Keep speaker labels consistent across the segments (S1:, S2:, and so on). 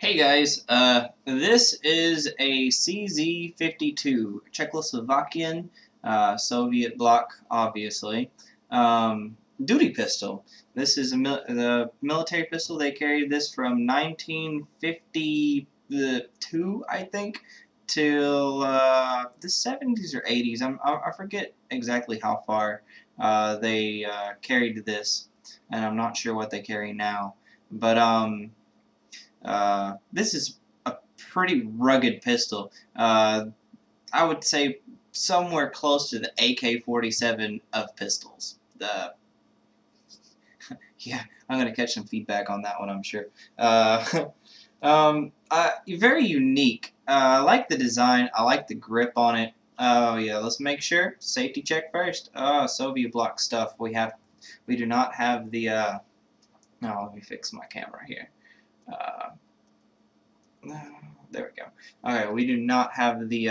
S1: Hey guys, this is a CZ-52, Czechoslovakian, Soviet bloc, obviously, duty pistol. This is the military pistol. They carried this from 1952, I think, till the 70s or 80s. I forget exactly how far they carried this, and I'm not sure what they carry now. But this is a pretty rugged pistol. I would say somewhere close to the AK-47 of pistols. Yeah, I'm gonna catch some feedback on that one, I'm sure. Very unique. I like the design. I like the grip on it. Oh yeah, let's make sure. Safety check first. Soviet bloc stuff. We do not have the. No, let me fix my camera here. Uh, There we go. Okay, we do not have the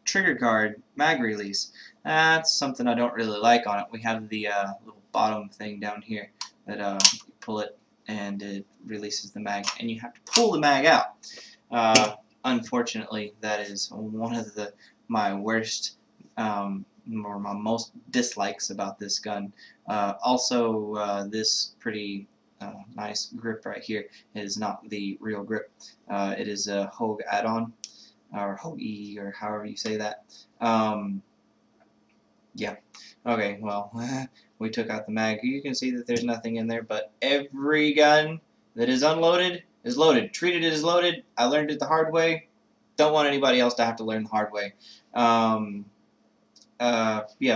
S1: trigger guard mag release. That's something I don't really like on it. We have the little bottom thing down here that you pull it and it releases the mag, and you have to pull the mag out. Unfortunately, that is one of my worst or my most dislikes about this gun. Also, this pretty nice grip right here is not the real grip. It is a Hogue add-on, or Hogue, or however you say that. Yeah. Okay, well, we took out the mag. You can see that there's nothing in there, but every gun that is unloaded is loaded. Treated it as loaded. I learned it the hard way. Don't want anybody else to have to learn the hard way. Yeah,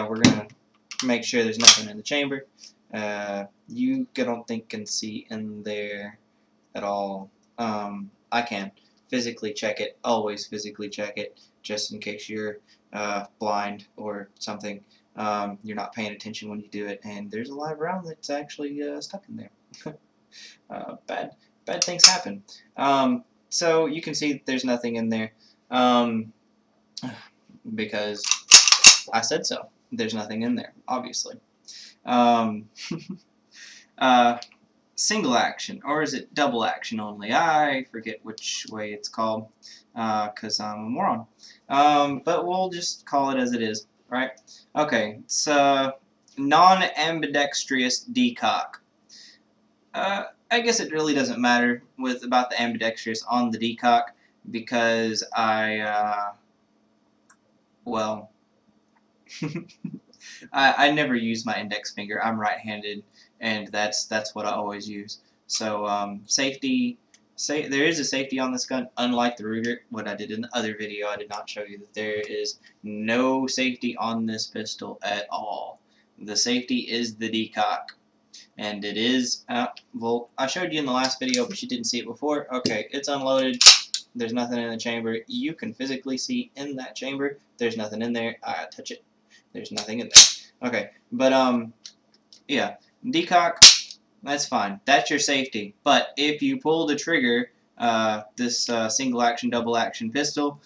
S1: we're going to make sure there's nothing in the chamber. You don't think can see in there at all. I can physically check it. Always physically check it, just in case you're blind or something. You're not paying attention when you do it, and there's a live round that's actually stuck in there. Bad things happen. So you can see that there's nothing in there because I said so. There's nothing in there, obviously. Single action, or is it double action only? I forget which way it's called, because I'm a moron. But we'll just call it as it is, right? Okay, it's non-ambidextrous decock. I guess it really doesn't matter about the ambidextrous on the decock, because well, I never use my index finger. I'm right-handed, and that's what I always use. So safety, there is a safety on this gun, unlike the Ruger. What I did in the other video, I did not show you that there is no safety on this pistol at all. The safety is the decock, and it is well, I showed you in the last video, but you didn't see it before. Okay, it's unloaded. There's nothing in the chamber. You can physically see in that chamber. There's nothing in there. I touch it. There's nothing in there. Okay, but yeah, decock, that's fine. That's your safety. But if you pull the trigger, this single action, double action pistol,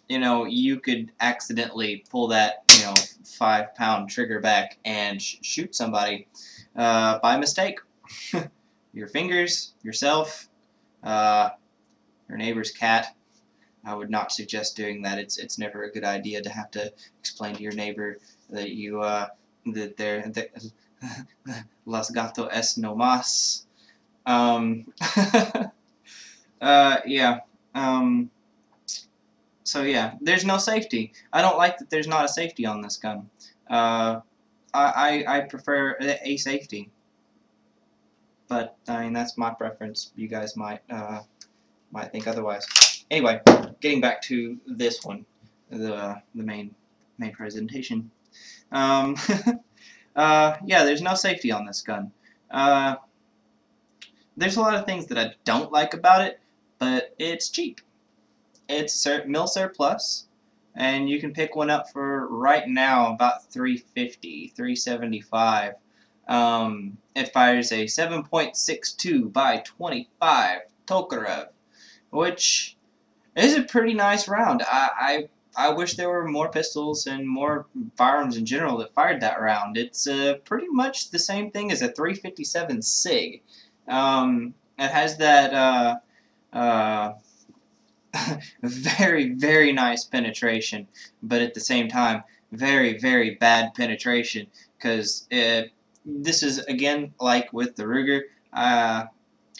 S1: you know, you could accidentally pull that, 5-pound trigger back and shoot somebody by mistake. Your fingers, yourself, your neighbor's cat. I would not suggest doing that. It's never a good idea to have to explain to your neighbor that you that they're Los gato es no más. Yeah. So yeah, there's no safety. I don't like that there's not a safety on this gun. I prefer a safety, but I mean that's my preference. You guys might think otherwise. Anyway, getting back to this one, the main presentation. Yeah, there's no safety on this gun. There's a lot of things that I don't like about it, but it's cheap. It's mil surplus, and you can pick one up for right now about $350, $375. It fires a 7.62 by 25 Tokarev, which is a pretty nice round. I wish there were more pistols and more firearms in general that fired that round. It's pretty much the same thing as a 357 SIG. It has that uh, very, very nice penetration, but at the same time, very, very bad penetration, because this is, again, like with the Ruger, I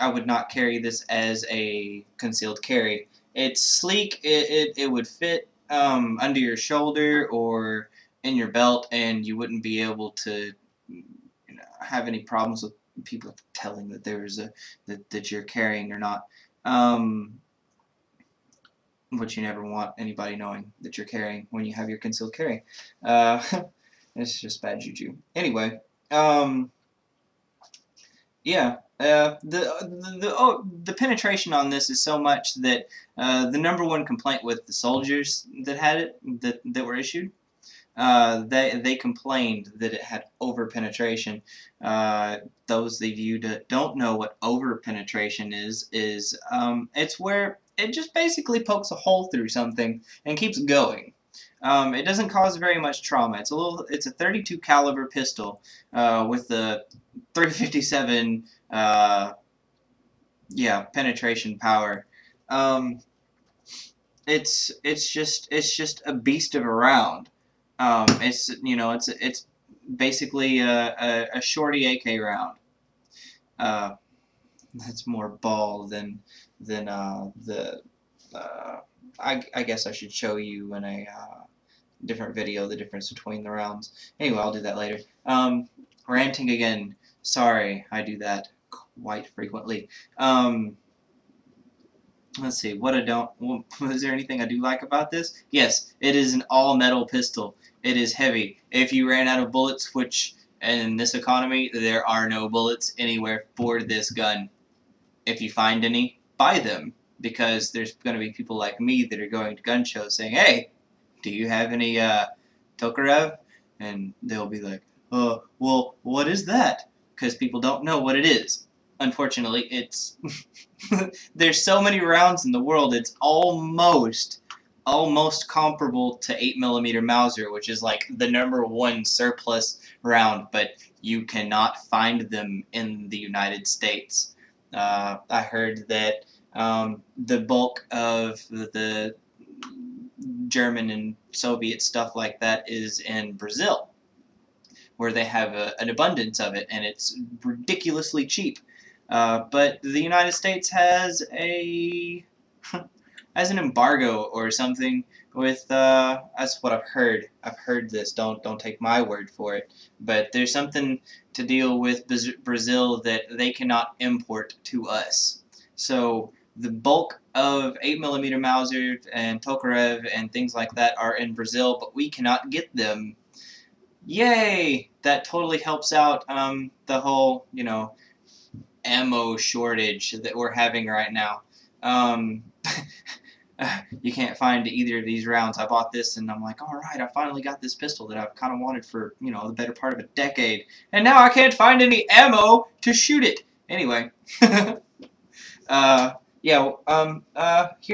S1: would not carry this as a concealed carry. It's sleek, it would fit under your shoulder or in your belt, and you wouldn't be able to have any problems with people telling that there's that you're carrying or not. Which you never want anybody knowing that you're carrying when you have your concealed carry. Uh, it's just bad juju. Anyway, yeah, the penetration on this is so much that the #1 complaint with the soldiers that had it that were issued, they complained that it had over penetration. Those of you that don't know what over penetration is it's where it just basically pokes a hole through something and keeps going. It doesn't cause very much trauma. It's a .32 caliber pistol with the 357 penetration power. It's just a beast of a round. It's basically a shorty AK round. That's more ball than the. I guess I should show you in a different video the difference between the rounds. Anyway, I'll do that later. Ranting again. Sorry, I do that quite frequently. Let's see, what I don't, is there anything I do like about this? Yes, it is an all-metal pistol. It is heavy. If you ran out of bullets, which in this economy, there are no bullets anywhere for this gun. If you find any, buy them, because there's going to be people like me that are going to gun shows saying, hey, do you have any Tokarev? And they'll be like, well, what is that? Because people don't know what it is. Unfortunately, it's there's so many rounds in the world, it's almost comparable to 8mm Mauser, which is like the #1 surplus round, but you cannot find them in the United States. I heard that the bulk of the German and Soviet stuff like that is in Brazil, where they have an abundance of it, and it's ridiculously cheap. But the United States has has an embargo or something with that's what I've heard. I've heard this. Don't take my word for it. But there's something to deal with Brazil that they cannot import to us. So the bulk of 8mm Mauser and Tokarev and things like that are in Brazil, but we cannot get them. Yay! That totally helps out the whole, ammo shortage that we're having right now. You can't find either of these rounds. I bought this and I'm like, alright, I finally got this pistol that I've kind of wanted for, the better part of a decade. And now I can't find any ammo to shoot it. Anyway. Here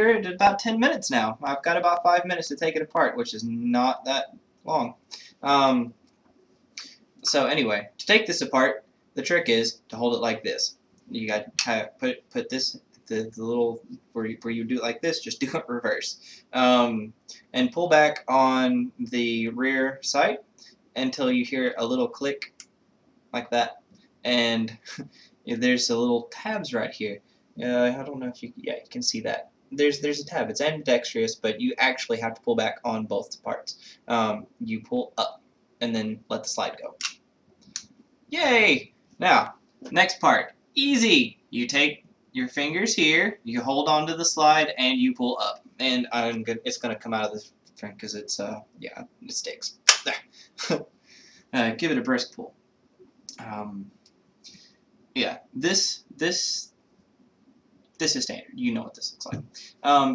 S1: at about 10 minutes now. I've got about 5 minutes to take it apart, which is not that long. So anyway, to take this apart, the trick is to hold it like this. You got to put this the little where you do it like this. Just do it reverse, and pull back on the rear sight until you hear a little click like that. And there's a little tabs right here. I don't know if you can see that. There's a tab. It's ambidextrous, but you actually have to pull back on both parts. You pull up and then let the slide go. Yay! Now, next part. Easy! You take your fingers here, you hold onto the slide, and you pull up. And it's going to come out of this thing because it's, it sticks. Give it a brisk pull. This is standard. You know what this looks like.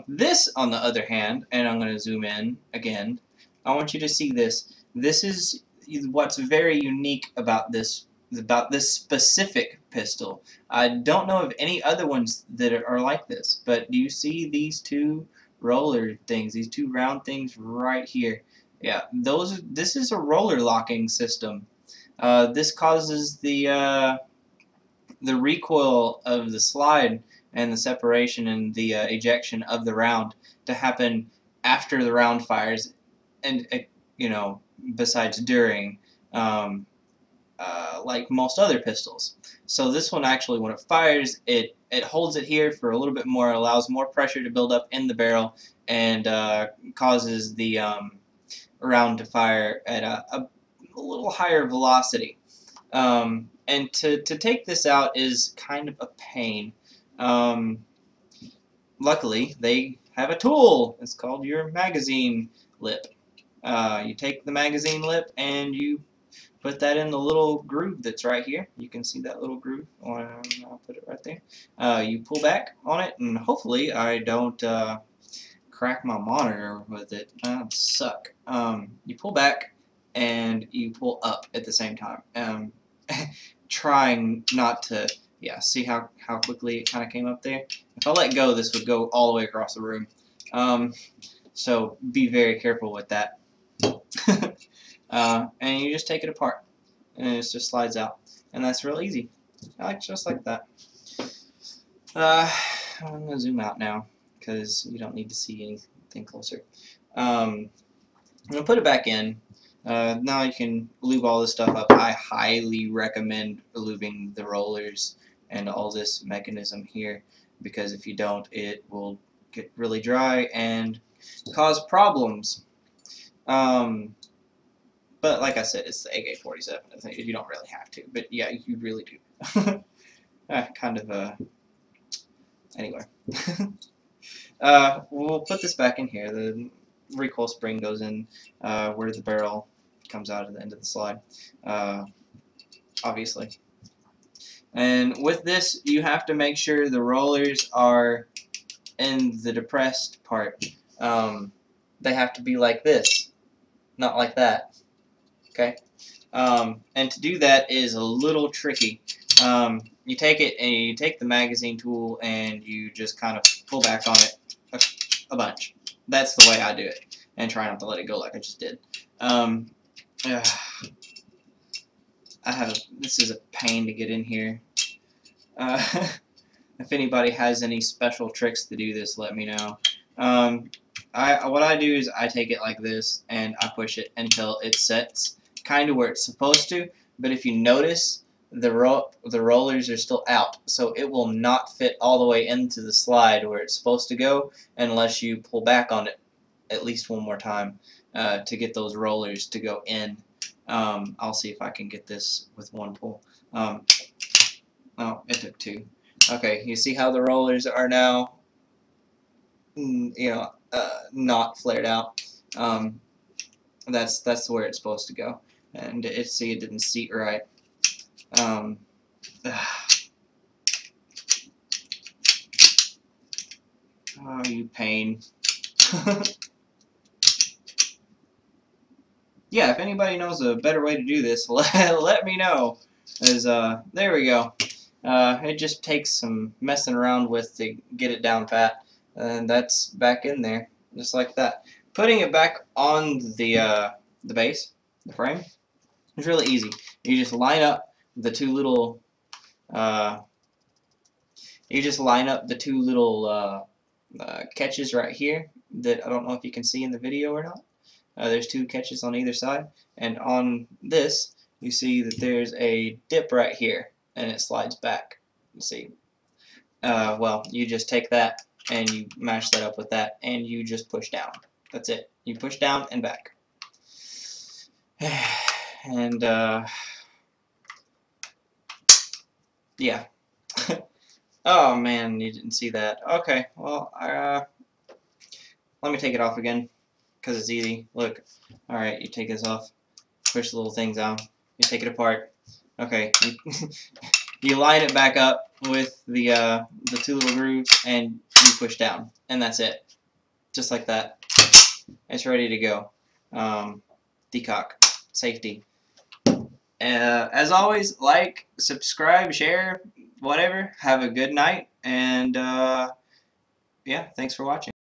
S1: This, on the other hand, and I'm going to zoom in again, I want you to see this. This is what's very unique about this specific pistol. I don't know of any other ones that are like this, but do you see these two roller things, these two round things right here? Yeah, this is a roller locking system. This causes the the recoil of the slide and the separation and the ejection of the round to happen after the round fires, and you know, besides during, like most other pistols. So this one actually, when it fires, it holds it here for a little bit more, allows more pressure to build up in the barrel, and causes the round to fire at a little higher velocity. And to take this out is kind of a pain. Luckily, they have a tool. It's called your magazine lip. You take the magazine lip and you put that in the little groove that's right here. You can see that little groove. I'll put it right there. You pull back on it, and hopefully I don't crack my monitor with it. That would suck. You pull back and you pull up at the same time. Trying not to, yeah, see how quickly it kind of came up there? If I let go, this would go all the way across the room. So be very careful with that. And you just take it apart, and it just slides out, and that's real easy. Just like that. I'm gonna zoom out now because you don't need to see anything closer. I'm gonna put it back in. Now you can lube all this stuff up. I highly recommend lubing the rollers and all this mechanism here, because if you don't, it will get really dry and cause problems. But like I said, it's the AK-47. You don't really have to, but yeah, you really do. Kind of anyway. We'll put this back in here. The recoil spring goes in where the barrel comes out at the end of the slide, obviously. And with this, you have to make sure the rollers are in the depressed part. They have to be like this, not like that. Okay, and to do that is a little tricky. You take it and you take the magazine tool and you just kind of pull back on it a bunch. That's the way I do it, and try not to let it go like I just did. This is a pain to get in here. If anybody has any special tricks to do this, let me know. What I do is I take it like this and I push it until it sets kind of where it's supposed to. But if you notice, the rollers are still out, so it will not fit all the way into the slide where it's supposed to go unless you pull back on it at least one more time to get those rollers to go in. I'll see if I can get this with one pull. Oh, it took two. Okay, you see how the rollers are now, not flared out. That's where it's supposed to go, and it didn't seat right. Oh, you pain. Yeah, if anybody knows a better way to do this, let me know. There we go. It just takes some messing around with to get it down pat, and that's back in there, just like that. Putting it back on the base, the frame, is really easy. You just line up the two little catches right here that I don't know if you can see in the video or not. There's two catches on either side, and on this you see that there's a dip right here, and it slides back. You see. Well, you just take that and you mash that up with that, and you just push down. That's it. You push down and back. And yeah. Oh man, you didn't see that. Okay, well, let me take it off again, because it's easy. Look. Alright, you take this off, push the little things out, you take it apart. Okay, you line it back up with the two little grooves, and you push down, and that's it. Just like that. It's ready to go. Decock. Safety. As always, like, subscribe, share, whatever. Have a good night, and yeah, thanks for watching.